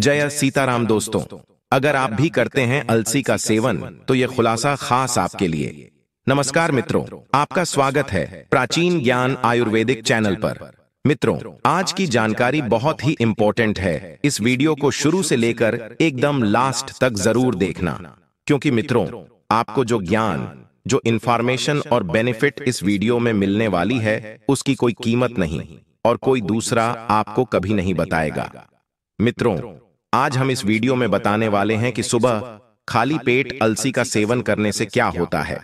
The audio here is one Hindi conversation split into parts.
जय सीताराम दोस्तों। अगर आप भी करते हैं अलसी का सेवन तो यह खुलासा खास आपके लिए। नमस्कार मित्रों, आपका स्वागत है प्राचीन ज्ञान आयुर्वेदिक चैनल पर। मित्रों, आज की जानकारी बहुत ही इंपॉर्टेंट है। इस वीडियो को शुरू से लेकर एकदम लास्ट तक जरूर देखना, क्योंकि मित्रों, आपको जो ज्ञान, जो इंफॉर्मेशन और बेनिफिट इस वीडियो में मिलने वाली है, उसकी कोई कीमत नहीं और कोई दूसरा आपको कभी नहीं बताएगा। मित्रों, आज हम इस वीडियो में बताने वाले हैं कि सुबह खाली पेट अलसी का सेवन करने से क्या होता है,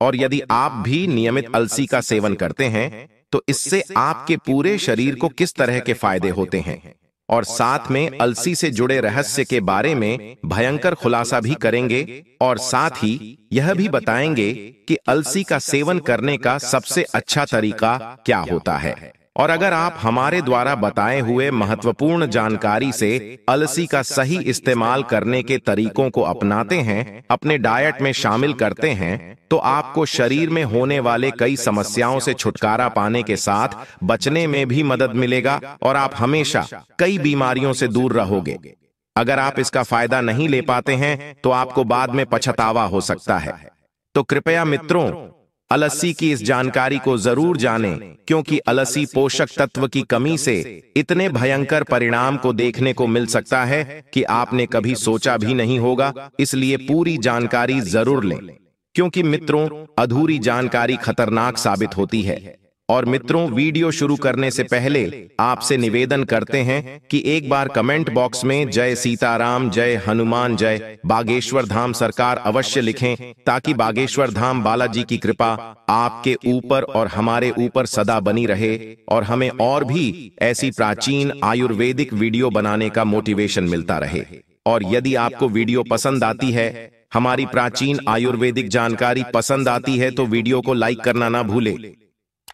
और यदि आप भी नियमित अलसी का सेवन करते हैं तो इससे आपके पूरे शरीर को किस तरह के फायदे होते हैं, और साथ में अलसी से जुड़े रहस्य के बारे में भयंकर खुलासा भी करेंगे, और साथ ही यह भी बताएंगे कि अलसी का सेवन करने का सबसे अच्छा तरीका क्या होता है। और अगर आप हमारे द्वारा बताए हुए महत्वपूर्ण जानकारी से अलसी का सही इस्तेमाल करने के तरीकों को अपनाते हैं, अपने डाइट में शामिल करते हैं, तो आपको शरीर में होने वाले कई समस्याओं से छुटकारा पाने के साथ बचने में भी मदद मिलेगा और आप हमेशा कई बीमारियों से दूर रहोगे। अगर आप इसका फायदा नहीं ले पाते हैं तो आपको बाद में पछतावा हो सकता है। तो कृपया मित्रों, अलसी की इस जानकारी को जरूर जानें, क्योंकि अलसी पोषक तत्व की कमी से इतने भयंकर परिणाम को देखने को मिल सकता है कि आपने कभी सोचा भी नहीं होगा। इसलिए पूरी जानकारी जरूर लें, क्योंकि मित्रों, अधूरी जानकारी खतरनाक साबित होती है। और मित्रों, वीडियो शुरू करने से पहले आपसे निवेदन करते हैं कि एक बार कमेंट बॉक्स में जय सीताराम, जय हनुमान, जय बागेश्वर धाम सरकार अवश्य लिखें, ताकि बागेश्वर धाम बालाजी की कृपा आपके ऊपर और हमारे ऊपर सदा बनी रहे और हमें और भी ऐसी प्राचीन आयुर्वेदिक वीडियो बनाने का मोटिवेशन मिलता रहे। और यदि आपको वीडियो पसंद आती है, हमारी प्राचीन आयुर्वेदिक जानकारी पसंद आती है, तो वीडियो को लाइक करना ना भूले।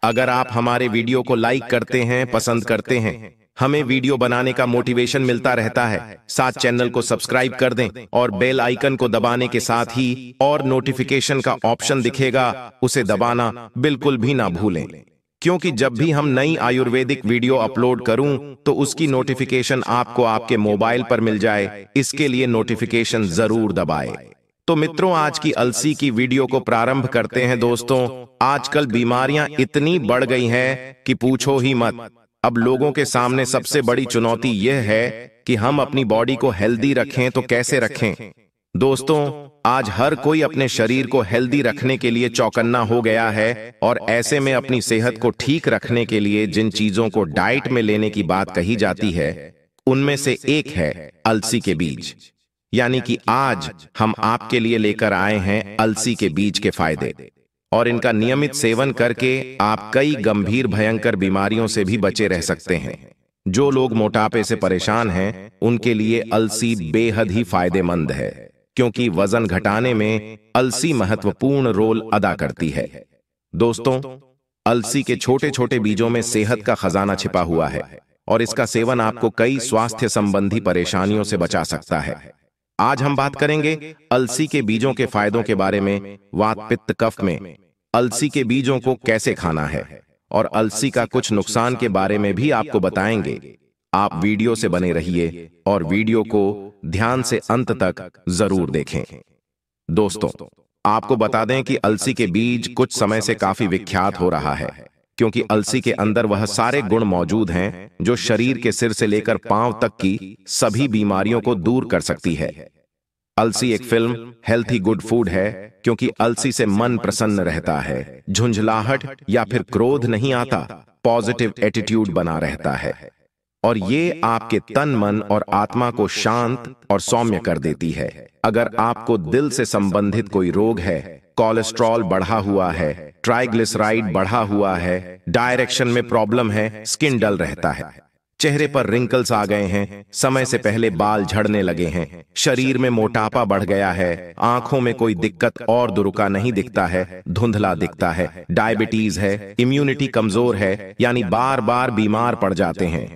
अगर आप हमारे वीडियो को लाइक करते हैं, पसंद करते हैं, हमें वीडियो बनाने का मोटिवेशन मिलता रहता है। साथ चैनल को सब्सक्राइब कर दें और बेल आइकन को दबाने के साथ ही और नोटिफिकेशन का ऑप्शन दिखेगा, उसे दबाना बिल्कुल भी ना भूलें, क्योंकि जब भी हम नई आयुर्वेदिक वीडियो अपलोड करूं तो उसकी नोटिफिकेशन आपको आपके मोबाइल पर मिल जाए। इसके लिए नोटिफिकेशन जरूर दबाएं। तो मित्रों, आज की अलसी की वीडियो को प्रारंभ करते हैं। दोस्तों, आजकल बीमारियां इतनी बढ़ गई हैं कि पूछो ही मत। अब लोगों के सामने सबसे बड़ी चुनौती यह है कि हम अपनी बॉडी को हेल्दी रखें तो कैसे रखें। दोस्तों, आज हर कोई अपने शरीर को हेल्दी रखने के लिए चौकन्ना हो गया है, और ऐसे में अपनी सेहत को ठीक रखने के लिए जिन चीजों को डाइट में लेने की बात कही जाती है, उनमें से एक है अलसी के बीज। यानी कि आज हम आपके लिए लेकर आए हैं अलसी के बीज के फायदे, और इनका नियमित सेवन करके आप कई गंभीर भयंकर बीमारियों से भी बचे रह सकते हैं। जो लोग मोटापे से परेशान हैं, उनके लिए अलसी बेहद ही फायदेमंद है, क्योंकि वजन घटाने में अलसी महत्वपूर्ण रोल अदा करती है। दोस्तों, अलसी के छोटे छोटे बीजों में सेहत का खजाना छिपा हुआ है, और इसका सेवन आपको कई स्वास्थ्य संबंधी परेशानियों से बचा सकता है। आज हम बात करेंगे अलसी के बीजों के फायदों के बारे में, वात पित्त कफ में अलसी के बीजों को कैसे खाना है, और अलसी का कुछ नुकसान के बारे में भी आपको बताएंगे। आप वीडियो से बने रहिए और वीडियो को ध्यान से अंत तक जरूर देखें। दोस्तों, आपको बता दें कि अलसी के बीज कुछ समय से काफी विख्यात हो रहा है, क्योंकि अलसी के अंदर वह सारे गुण मौजूद हैं जो शरीर के सिर से लेकर पांव तक की सभी बीमारियों को दूर कर सकती है। अलसी एक फिल्म हेल्थी गुड फूड है, क्योंकि अलसी से मन प्रसन्न रहता है, झुंझलाहट या फिर क्रोध नहीं आता, पॉजिटिव एटीट्यूड बना रहता है, और ये आपके तन मन और आत्मा को शांत और सौम्य कर देती है। अगर आपको दिल से संबंधित कोई रोग है, कोलेस्ट्रॉल बढ़ा हुआ है, ट्राइग्लिसराइड बढ़ा हुआ है, डायरेक्शन में प्रॉब्लम है, स्किन डल रहता है, चेहरे पर रिंकल्स आ गए हैं, समय से पहले बाल झड़ने लगे हैं, शरीर में मोटापा बढ़ गया है, आंखों में कोई दिक्कत और दुरुका नहीं दिखता है, धुंधला दिखता है, डायबिटीज है, इम्यूनिटी कमजोर है, यानी बार बार बीमार पड़ जाते हैं,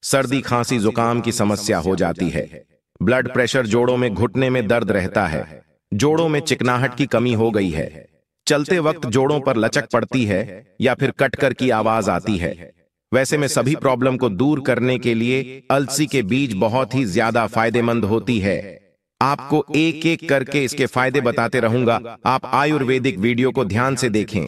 सर्दी खांसी जुकाम की समस्या हो जाती है, ब्लड प्रेशर, जोड़ों में घुटने में दर्द रहता है, जोड़ों में चिकनाहट की कमी हो गई है, चलते वक्त जोड़ों पर लचक पड़ती है या फिर कटकर की आवाज आती है, वैसे में सभी प्रॉब्लम को दूर करने के लिए अलसी के बीज बहुत ही ज्यादा फायदेमंद होती है। आपको एक एक करके इसके फायदे बताते रहूंगा, आप आयुर्वेदिक वीडियो को ध्यान से देखें।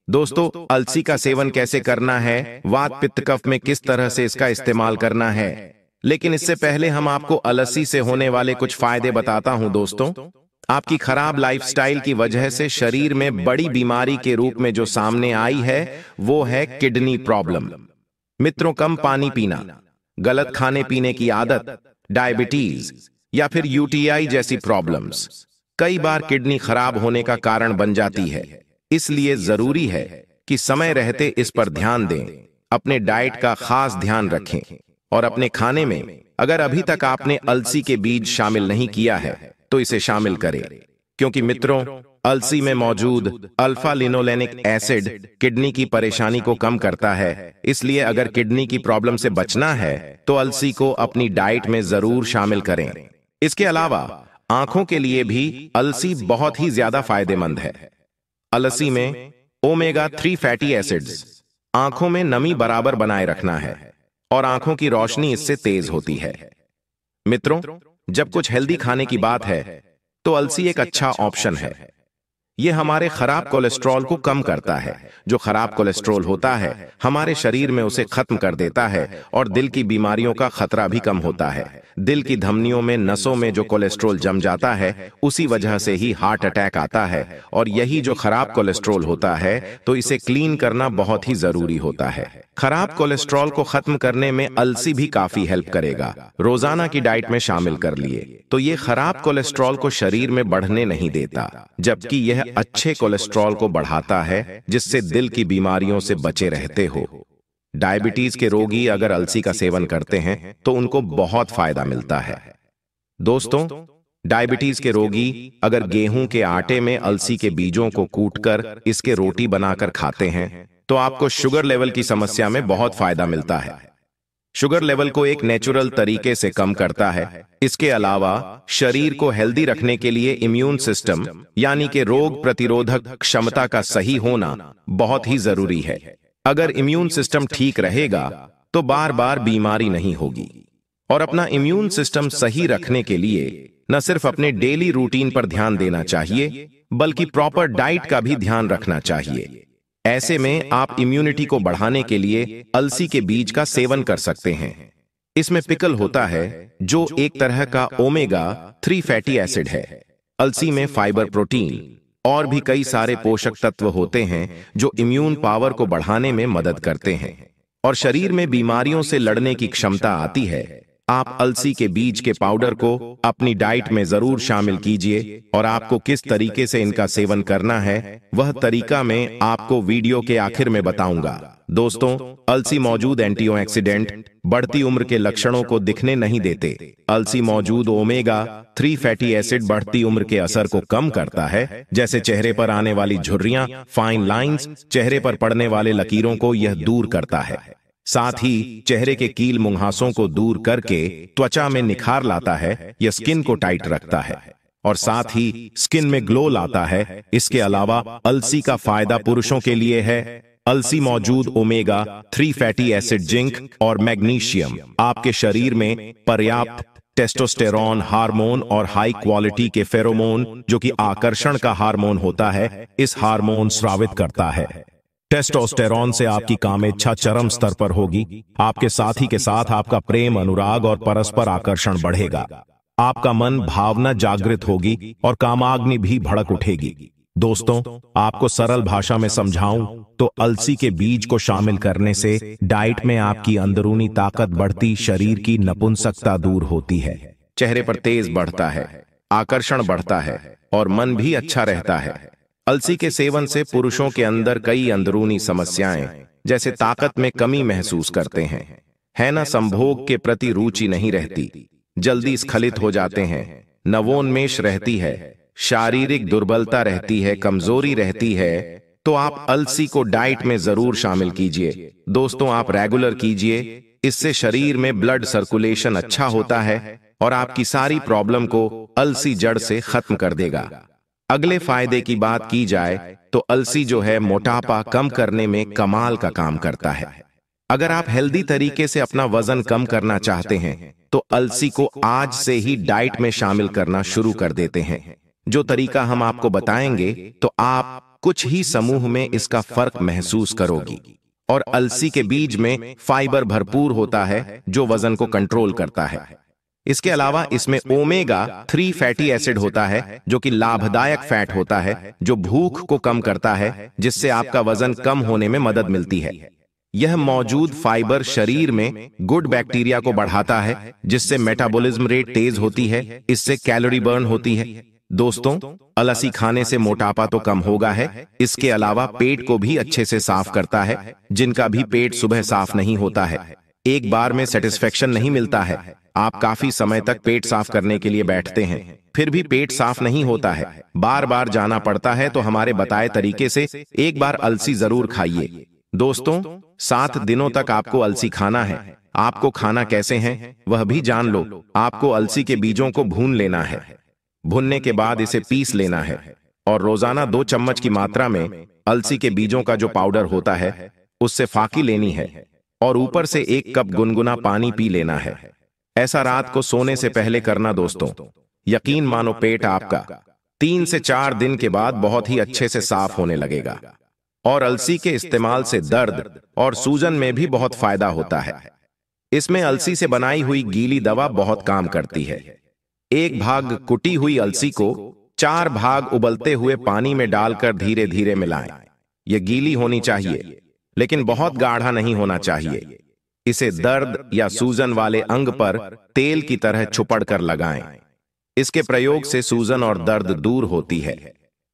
दोस्तों, अलसी का सेवन कैसे करना है, वात पित्त कफ में किस तरह से इसका इस्तेमाल करना है, लेकिन इससे पहले हम आपको अलसी से होने वाले कुछ फायदे बताता हूं। दोस्तों, आपकी खराब लाइफस्टाइल की वजह से शरीर में बड़ी बीमारी के रूप में जो सामने आई है वो है किडनी प्रॉब्लम। मित्रों, कम पानी पीना, गलत खाने पीने की आदत, डायबिटीज या फिर यूटीआई जैसी प्रॉब्लम्स कई बार किडनी खराब होने का कारण बन जाती है। इसलिए जरूरी है कि समय रहते इस पर ध्यान दें, अपने डाइट का खास ध्यान रखें और अपने खाने में अगर अभी तक आपने अलसी के बीज शामिल नहीं किया है तो इसे शामिल करें, क्योंकि मित्रों, अलसी में मौजूद अल्फा लिनोलेनिक एसिड किडनी की परेशानी को कम करता है। इसलिए अगर किडनी की प्रॉब्लम से बचना है तो अलसी को अपनी डाइट में जरूर शामिल करें। इसके अलावा आंखों के लिए भी अलसी बहुत ही ज्यादा फायदेमंद है। अलसी में ओमेगा 3 फैटी एसिड्स आंखों में नमी बराबर बनाए रखना है और आंखों की रोशनी इससे तेज होती है। मित्रों, जब कुछ हेल्दी खाने की बात है तो अलसी एक अच्छा ऑप्शन है। यह हमारे खराब कोलेस्ट्रॉल को कम करता है। जो खराब कोलेस्ट्रॉल होता है हमारे शरीर में उसे खत्म कर देता है और दिल की बीमारियों का खतरा भी कम होता है। दिल की धमनियों में, नसों में जो कोलेस्ट्रॉल जम जाता है उसी वजह से ही हार्ट अटैक आता है, और यही जो खराब कोलेस्ट्रॉल होता है तो इसे क्लीन करना बहुत ही जरूरी होता है। खराब कोलेस्ट्रॉल को खत्म करने में अलसी भी काफी हेल्प करेगा। रोजाना की डाइट में शामिल कर लिए तो ये खराब कोलेस्ट्रॉल को शरीर में बढ़ने नहीं देता, जबकि यह अच्छे कोलेस्ट्रॉल को बढ़ाता है, जिससे दिल की बीमारियों से बचे रहते हो। डायबिटीज के रोगी अगर अलसी का सेवन करते हैं तो उनको बहुत फायदा मिलता है। दोस्तों, डायबिटीज के रोगी अगर गेहूं के आटे में अलसी के बीजों को कूटकर इसके रोटी बनाकर खाते हैं तो आपको शुगर लेवल की समस्या में बहुत फायदा मिलता है। शुगर लेवल को एक नेचुरल तरीके से कम करता है। इसके अलावा शरीर को हेल्दी रखने के लिए इम्यून सिस्टम यानी कि रोग प्रतिरोधक क्षमता का सही होना बहुत ही जरूरी है। अगर इम्यून सिस्टम ठीक रहेगा तो बार बार बीमारी नहीं होगी। और अपना इम्यून सिस्टम सही रखने के लिए न सिर्फ अपने डेली रूटीन पर ध्यान देना चाहिए, बल्कि प्रॉपर डाइट का भी ध्यान रखना चाहिए। ऐसे में आप इम्यूनिटी को बढ़ाने के लिए अलसी के बीज का सेवन कर सकते हैं। इसमें पिकल होता है जो एक तरह का ओमेगा 3 फैटी एसिड है। अलसी में फाइबर, प्रोटीन और भी कई सारे पोषक तत्व होते हैं जो इम्यून पावर को बढ़ाने में मदद करते हैं और शरीर में बीमारियों से लड़ने की क्षमता आती है। आप अलसी के बीज के पाउडर को अपनी डाइट में जरूर शामिल कीजिए और आपको किस तरीके से इनका सेवन करना है वह तरीका मैं आपको वीडियो के आखिर में बताऊंगा। दोस्तों, अलसी मौजूद एंटीऑक्सीडेंट बढ़ती उम्र के लक्षणों को दिखने नहीं देते। अलसी मौजूद ओमेगा 3 फैटी एसिड बढ़ती उम्र के असर को कम करता है, जैसे चेहरे पर आने वाली झुर्रियां, फाइन लाइंस, चेहरे पर पड़ने वाले लकीरों को यह दूर करता है। साथ ही चेहरे के कील मुंहासों को दूर करके त्वचा में निखार लाता है। यह स्किन को टाइट रखता है और साथ ही स्किन में ग्लो लाता है। इसके अलावा अलसी का फायदा पुरुषों के लिए है। अलसी मौजूद ओमेगा 3 फैटी एसिड, जिंक और मैग्नीशियम आपके शरीर में पर्याप्त टेस्टोस्टेरॉन हार्मोन और हाई क्वालिटी के फेरोमोन, जो कि आकर्षण का हार्मोन होता है, इस हार्मोन स्रावित करता है। टेस्टोस्टेरॉन से आपकी कामेच्छा चरम स्तर पर होगी। आपके साथी के साथ आपका प्रेम, अनुराग और परस्पर आकर्षण बढ़ेगा। आपका मन भावना जागृत होगी और कामाग्नि भी भड़क उठेगी। दोस्तों, आपको सरल भाषा में समझाऊं तो अलसी के बीज को शामिल करने से डाइट में आपकी अंदरूनी ताकत बढ़ती, शरीर की नपुंसकता दूर होती है, चेहरे पर तेज बढ़ता है, आकर्षण बढ़ता है और मन भी अच्छा रहता है। अलसी के सेवन से पुरुषों के अंदर कई अंदरूनी समस्याएं जैसे ताकत में कमी महसूस करते हैं, है ना, संभोग के प्रति रुचि नहीं रहती, जल्दी स्खलित हो जाते हैं, नवोन्मेष रहती है, शारीरिक दुर्बलता रहती है, कमजोरी रहती है, तो आप अलसी को डाइट में जरूर शामिल कीजिए। दोस्तों, आप रेगुलर कीजिए, इससे शरीर में ब्लड सर्कुलेशन अच्छा होता है और आपकी सारी प्रॉब्लम को अलसी जड़ से खत्म कर देगा। अगले फायदे की बात की जाए तो अलसी जो है मोटापा कम करने में कमाल का काम करता है। अगर आप हेल्दी तरीके से अपना वजन कम करना चाहते हैं तो अलसी को आज से ही डाइट में शामिल करना शुरू कर देते हैं। जो तरीका हम आपको बताएंगे तो आप कुछ ही समूह में इसका फर्क महसूस करोगी। और अलसी के बीज में फाइबर भरपूर होता है जो वजन को कंट्रोल करता है। इसके अलावा इसमें ओमेगा 3 फैटी एसिड होता है जो कि लाभदायक फैट होता है जो भूख को कम करता है, जिससे आपका वजन कम होने में मदद मिलती है। यह मौजूद फाइबर शरीर में गुड बैक्टीरिया को बढ़ाता है जिससे मेटाबॉलिज्म रेट तेज होती है, इससे कैलोरी बर्न होती है। दोस्तों, अलसी खाने से मोटापा तो कम होगा है, इसके अलावा पेट को भी अच्छे से साफ करता है। जिनका भी पेट सुबह साफ नहीं होता है, एक बार में सेटिस्फेक्शन नहीं मिलता है। आप काफी समय तक पेट साफ करने के लिए बैठते हैं, फिर भी पेट साफ नहीं होता है, बार बार जाना पड़ता है, तो हमारे बताए तरीके से एक बार अलसी जरूर खाइए। दोस्तों, 7 दिनों तक आपको अलसी खाना है। आपको खाना कैसे है वह भी जान लो। आपको अलसी के बीजों को भून लेना है, भुनने के बाद इसे पीस लेना है और रोजाना 2 चम्मच की मात्रा में अलसी के बीजों का जो पाउडर होता है उससे फाकी लेनी है और ऊपर से 1 कप गुनगुना पानी पी लेना है। ऐसा रात को सोने से पहले करना दोस्तों। यकीन मानो पेट आपका 3 से 4 दिन के बाद बहुत ही अच्छे से साफ होने लगेगा। और अलसी के इस्तेमाल से दर्द और सूजन में भी बहुत फायदा होता है। इसमें अलसी से बनाई हुई गीली दवा बहुत काम करती है। 1 भाग कुटी हुई अलसी को 4 भाग उबलते हुए पानी में डालकर धीरे धीरे मिलाएं। यह गीली होनी चाहिए लेकिन बहुत गाढ़ा नहीं होना चाहिए। इसे दर्द या सूजन वाले अंग पर तेल की तरह छुपड़ कर लगाएं। इसके प्रयोग से सूजन और दर्द दूर होती है।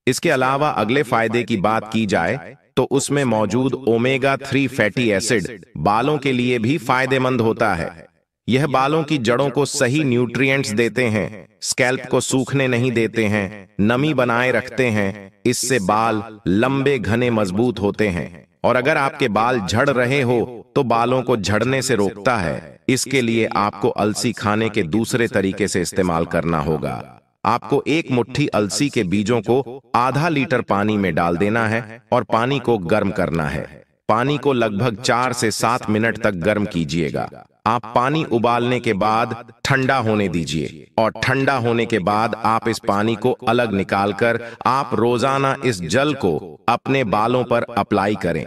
इसके अलावा अगले फायदे की बात की जाए तो उसमें मौजूद ओमेगा 3 फैटी एसिड बालों के लिए भी फायदेमंद होता है। यह बालों की जड़ों को सही न्यूट्रिएंट्स देते हैं, स्कैल्प को सूखने नहीं देते हैं, नमी बनाए रखते हैं। इससे बाल लंबे घने मजबूत होते हैं और अगर आपके बाल झड़ रहे हो तो बालों को झड़ने से रोकता है। इसके लिए आपको अलसी खाने के दूसरे तरीके से इस्तेमाल करना होगा। आपको 1 मुट्ठी अलसी के बीजों को आधा लीटर पानी में डाल देना है और पानी को गर्म करना है। पानी को लगभग 4 से 7 मिनट तक गर्म कीजिएगा। आप पानी उबालने के बाद ठंडा होने दीजिए और ठंडा होने के बाद आप इस पानी को अलग निकालकर आप रोजाना इस जल को अपने बालों पर अप्लाई करें।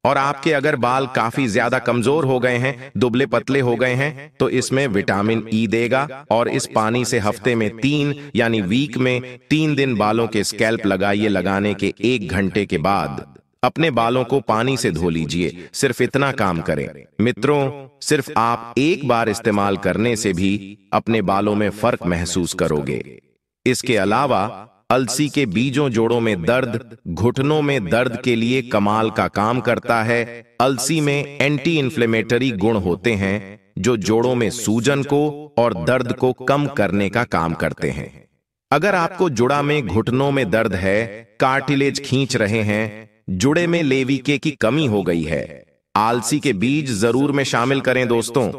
और आपके अगर बाल काफी ज्यादा कमजोर हो गए हैं, दुबले पतले हो गए हैं, तो इसमें विटामिन ई देगा। और इस पानी से हफ्ते में 3 यानी वीक में 3 दिन बालों के स्कैल्प लगाइए। लगाने के 1 घंटे के बाद अपने बालों को पानी से धो लीजिए। सिर्फ इतना काम करें मित्रों। सिर्फ आप एक बार इस्तेमाल करने से भी अपने बालों में फर्क महसूस करोगे। इसके अलावा अलसी के बीजों जोड़ों में दर्द, घुटनों में दर्द के लिए कमाल का काम करता है। अलसी में एंटी इन्फ्लेमेटरी गुण होते हैं जो जोड़ों में सूजन को और दर्द को कम करने का काम करते हैं। अगर आपको जुड़ा में घुटनों में दर्द है, कार्टिलेज खींच रहे हैं, जुड़े में लेविके की कमी हो गई है, अलसी के बीज जरूर में शामिल करें दोस्तों।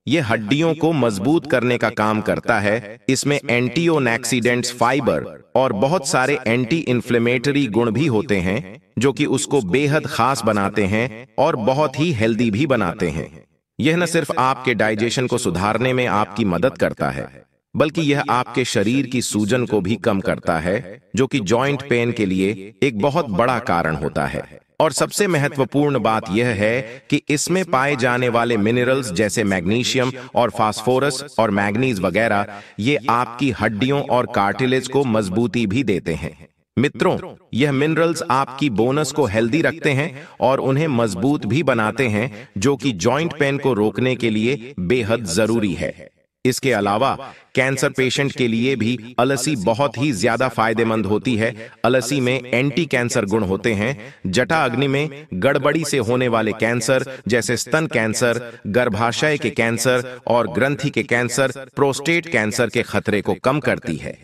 यह हड्डियों को मजबूत करने का काम करता है। इसमें एंटीओक्सीडेंट्स, फाइबर और बहुत सारे एंटी इन्फ्लेमेटरी गुण भी होते हैं जो कि उसको बेहद खास बनाते हैं और बहुत ही हेल्दी भी बनाते हैं। यह न सिर्फ आपके डाइजेशन को सुधारने में आपकी मदद करता है बल्कि यह आपके शरीर की सूजन को भी कम करता है जो कि जॉइंट पेन के लिए एक बहुत बड़ा कारण होता है। और सबसे महत्वपूर्ण बात यह है कि इसमें पाए जाने वाले मिनरल्स जैसे मैग्नीशियम और फास्फोरस और मैग्नीज वगैरह ये आपकी हड्डियों और कार्टिलेज को मजबूती भी देते हैं। मित्रों, यह मिनरल्स आपकी बोनस को हेल्दी रखते हैं और उन्हें मजबूत भी बनाते हैं जो कि जॉइंट पेन को रोकने के लिए बेहद जरूरी है। इसके अलावा कैंसर पेशेंट के लिए भी अलसी बहुत ही ज्यादा फायदेमंद होती है। अलसी में एंटी कैंसर गुण होते हैं। जटा अग्नि में गड़बड़ी से होने वाले कैंसर जैसे स्तन कैंसर, गर्भाशय के कैंसर और ग्रंथि के कैंसर, प्रोस्टेट कैंसर के खतरे को कम करती है।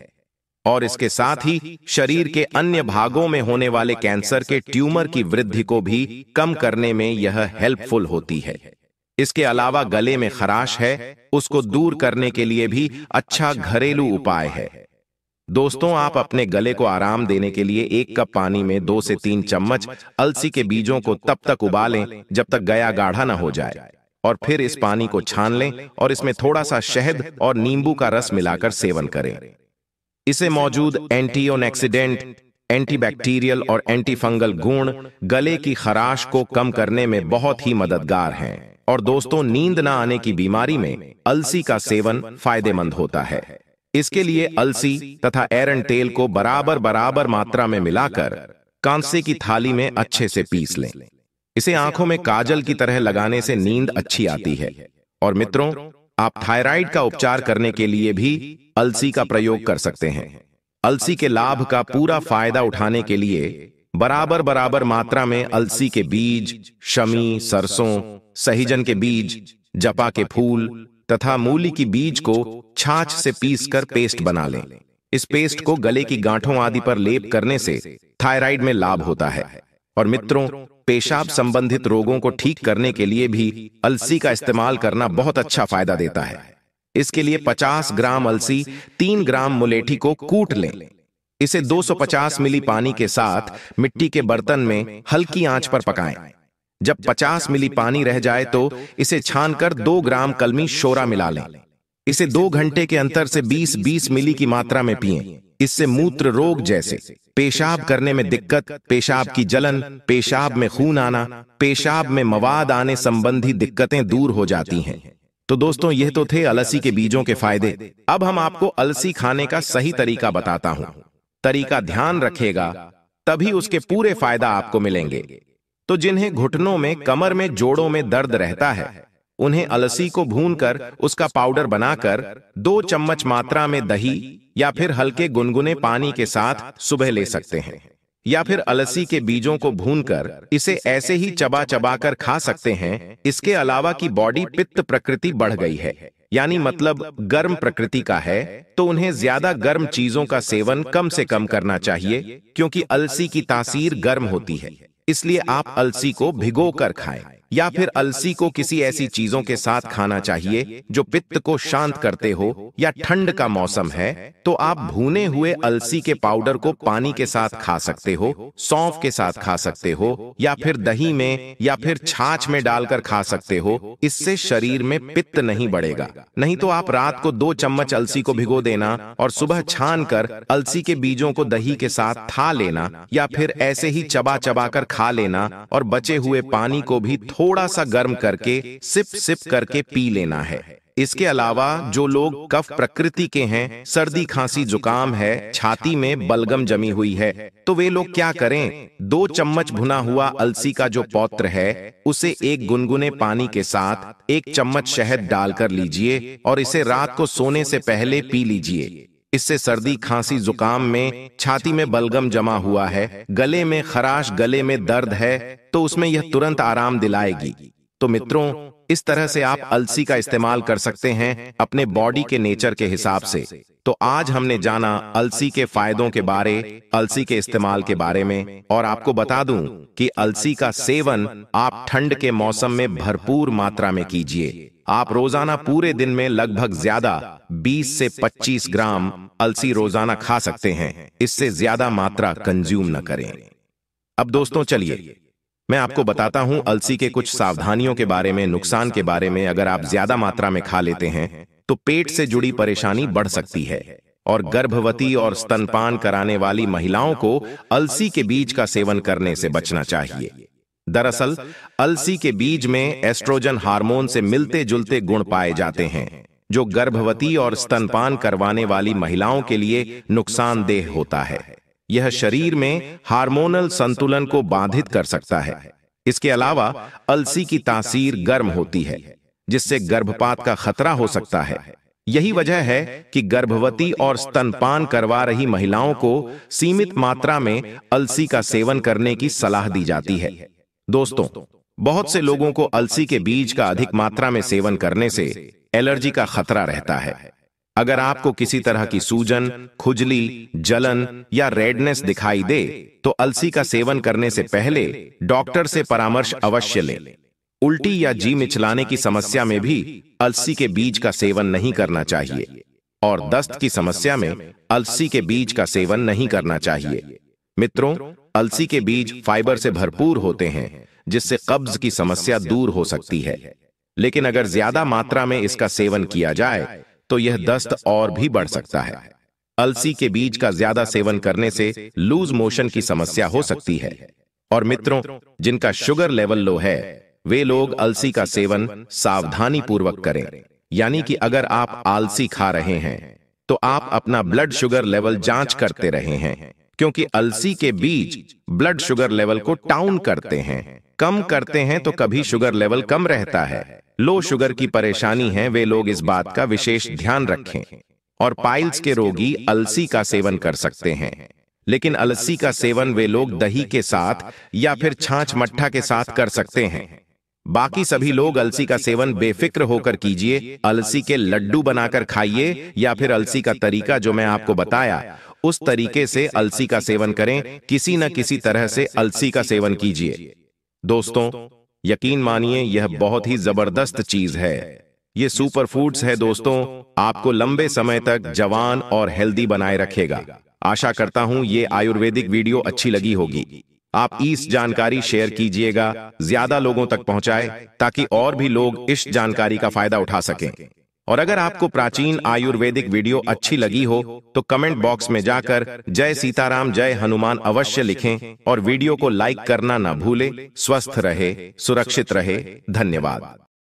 और इसके साथ ही शरीर के अन्य भागों में होने वाले कैंसर के ट्यूमर की वृद्धि को भी कम करने में यह हेल्पफुल होती है। इसके अलावा गले में खराश है, उसको दूर करने के लिए भी अच्छा घरेलू उपाय है। दोस्तों, आप अपने गले को आराम देने के लिए 1 कप पानी में 2 से 3 चम्मच अलसी के बीजों को तब तक उबालें जब तक गया गाढ़ा ना हो जाए, और फिर इस पानी को छान लें और इसमें थोड़ा सा शहद और नींबू का रस मिलाकर सेवन करें। इसे मौजूद एंटीऑक्सीडेंट, एंटीबैक्टीरियल और एंटीफंगल गुण गले की खराश को कम करने में बहुत ही मददगार हैं। और दोस्तों, नींद ना आने की बीमारी में अलसी का सेवन फायदेमंद होता है। इसके लिए अलसी तथा एरंड तेल को बराबर बराबर मात्रा में मिलाकर कांसे की थाली में अच्छे से पीस लें। इसे आंखों में काजल की तरह लगाने से नींद अच्छी आती है। और मित्रों, आप थायराइड का उपचार करने के लिए भी अलसी का प्रयोग कर सकते हैं। अलसी के लाभ का पूरा फायदा उठाने के लिए बराबर बराबर मात्रा में अलसी के बीज, शमी, सरसों, सहीजन के बीज, जपा के फूल तथा मूली की बीज को छाछ से पीसकर पेस्ट बना लें। इस पेस्ट को गले की गांठों आदि पर लेप करने से थायराइड में लाभ होता है। और मित्रों, पेशाब संबंधित रोगों को ठीक करने के लिए भी अलसी का इस्तेमाल करना बहुत अच्छा फायदा देता है। इसके लिए 50 ग्राम अलसी 3 ग्राम मुलेठी को कूट लें। इसे 250 मिली पानी के साथ मिट्टी के बर्तन में हल्की आंच पर पकाएं। जब 50 मिली पानी रह जाए तो इसे छानकर 2 ग्राम कलमी शोरा मिला लें। इसे 2 घंटे के अंतर से 20-20 मिली की मात्रा में पिएं। इससे मूत्र रोग जैसे पेशाब करने में दिक्कत, पेशाब की जलन, पेशाब में खून आना, पेशाब में मवाद आने संबंधी दिक्कतें दूर हो जाती हैं। तो दोस्तों, यह तो थे अलसी के बीजों के फायदे। अब हम आपको अलसी खाने का सही तरीका बताता हूं। तरीका ध्यान रखिएगा, तभी उसके पूरे फायदा आपको मिलेंगे। तो जिन्हें घुटनों में, कमर में, जोड़ों में दर्द रहता है, उन्हें अलसी को भूनकर उसका पाउडर बनाकर 2 चम्मच मात्रा में दही या फिर हल्के गुनगुने पानी के साथ सुबह ले सकते हैं। या फिर अलसी के बीजों को भूनकर इसे ऐसे ही चबा चबा कर खा सकते हैं। इसके अलावा की बॉडी पित्त प्रकृति बढ़ गई है, यानी मतलब गर्म प्रकृति का है, तो उन्हें ज्यादा गर्म चीजों का सेवन कम से कम करना चाहिए, क्योंकि अलसी की तासीर गर्म होती है। इसलिए आप अलसी को भिगोकर खाएं, या फिर अलसी को किसी ऐसी चीजों के साथ खाना चाहिए जो पित्त को शांत करते हो। या ठंड का मौसम है तो आप भुने हुए अलसी के पाउडर को पानी के साथ खा सकते हो, सौंफ के साथ खा सकते हो, या फिर दही में या फिर छाछ में डालकर खा सकते हो। इससे शरीर में पित्त नहीं बढ़ेगा। नहीं तो आप रात को 2 चम्मच अलसी को भिगो देना और सुबह छान कर अलसी के बीजों को दही के साथ खा लेना, या फिर ऐसे ही चबा चबा कर खा लेना और बचे हुए पानी को भी थोड़ा सा गर्म करके सिप सिप करके पी लेना है। इसके अलावा जो लोग कफ प्रकृति के हैं, सर्दी खांसी जुकाम है, छाती में बलगम जमी हुई है, तो वे लोग क्या करें, 2 चम्मच भुना हुआ अलसी का जो पौत्र है उसे एक गुनगुने पानी के साथ 1 चम्मच शहद डालकर लीजिए और इसे रात को सोने से पहले पी लीजिए। इससे सर्दी खांसी जुकाम में, छाती में बलगम जमा हुआ है, गले में खराश, गले में दर्द है, तो उसमें यह तुरंत आराम दिलाएगी। तो मित्रों, इस तरह से आप अलसी का इस्तेमाल कर सकते हैं अपने बॉडी के नेचर के हिसाब से। तो आज हमने जाना अलसी के फायदों के बारे, अलसी के इस्तेमाल के बारे में, और आपको बता दूं कि अलसी का सेवन आप ठंड के मौसम में भरपूर मात्रा में कीजिए। आप रोजाना पूरे दिन में लगभग ज्यादा 20 से 25 ग्राम अलसी रोजाना खा सकते हैं। इससे ज्यादा मात्रा कंज्यूम न करें। अब दोस्तों, चलिए मैं आपको बताता हूं अलसी के कुछ सावधानियों के बारे में, नुकसान के बारे में। अगर आप ज्यादा मात्रा में खा लेते हैं तो पेट से जुड़ी परेशानी बढ़ सकती है, और गर्भवती और स्तनपान कराने वाली महिलाओं को अलसी के बीज का सेवन करने से बचना चाहिए। दरअसल अलसी के बीज में एस्ट्रोजन हार्मोन से मिलते जुलते गुण पाए जाते हैं, जो गर्भवती और स्तनपान करवाने वाली महिलाओं के लिए नुकसानदेह होता है। यह शरीर में हार्मोनल संतुलन को बाधित कर सकता है। इसके अलावा अलसी की तासीर गर्म होती है, जिससे गर्भपात का खतरा हो सकता है। यही वजह है कि गर्भवती और स्तनपान करवा रही महिलाओं को सीमित मात्रा में अलसी का सेवन करने की सलाह दी जाती है। दोस्तों, बहुत से लोगों को अलसी के बीज का अधिक मात्रा में सेवन करने से एलर्जी का खतरा रहता है। अगर आपको किसी तरह की सूजन, खुजली, जलन या रेडनेस दिखाई दे तो अलसी का सेवन करने से पहले डॉक्टर से परामर्श अवश्य लें। उल्टी या जी मिचलाने की समस्या में भी अलसी के बीज का सेवन नहीं करना चाहिए। और दस्त की समस्या में अलसी के बीज का सेवन नहीं करना चाहिए। मित्रों, अलसी के बीज फाइबर से भरपूर होते हैं, जिससे कब्ज की समस्या दूर हो सकती है। लेकिन अगर ज्यादा मात्रा में इसका सेवन किया जाए तो यह दस्त और भी बढ़ सकता है। अलसी के बीज का ज्यादा सेवन करने से लूज मोशन की समस्या हो सकती है। और मित्रों, जिनका शुगर लेवल लो है वे लोग अलसी का सेवन सावधानी पूर्वक करें। यानी कि अगर आप आलसी खा रहे हैं तो आप अपना ब्लड शुगर लेवल जांच करते रहे हैं, क्योंकि अलसी के बीज ब्लड शुगर लेवल को डाउन करते हैं, कम करते हैं। तो कभी शुगर लेवल कम रहता है, लो शुगर की परेशानी है, वे लोग इस बात का विशेष ध्यान रखें। और पाइल्स के रोगी अलसी का सेवन कर सकते हैं, लेकिन अलसी का सेवन वे लोग दही के साथ या फिर छाछ मट्ठा के साथ कर सकते हैं। बाकी सभी लोग अलसी का सेवन बेफिक्र होकर कीजिए। अलसी के लड्डू बनाकर खाइए या फिर अलसी का तरीका जो मैं आपको बताया उस तरीके से अलसी का सेवन करें। किसी न किसी तरह से अलसी का सेवन कीजिए। दोस्तों, यकीन मानिए यह बहुत ही जबरदस्त चीज है। ये सुपर फूड्स है दोस्तों, आपको लंबे समय तक जवान और हेल्दी बनाए रखेगा। आशा करता हूं ये आयुर्वेदिक वीडियो अच्छी लगी होगी। आप इस जानकारी शेयर कीजिएगा, ज्यादा लोगों तक पहुंचाए, ताकि और भी लोग इस जानकारी का फायदा उठा सकें। और अगर आपको प्राचीन आयुर्वेदिक वीडियो अच्छी लगी हो तो कमेंट बॉक्स में जाकर जय सीताराम जय हनुमान अवश्य लिखें और वीडियो को लाइक करना ना भूलें। स्वस्थ रहे, सुरक्षित रहे। धन्यवाद।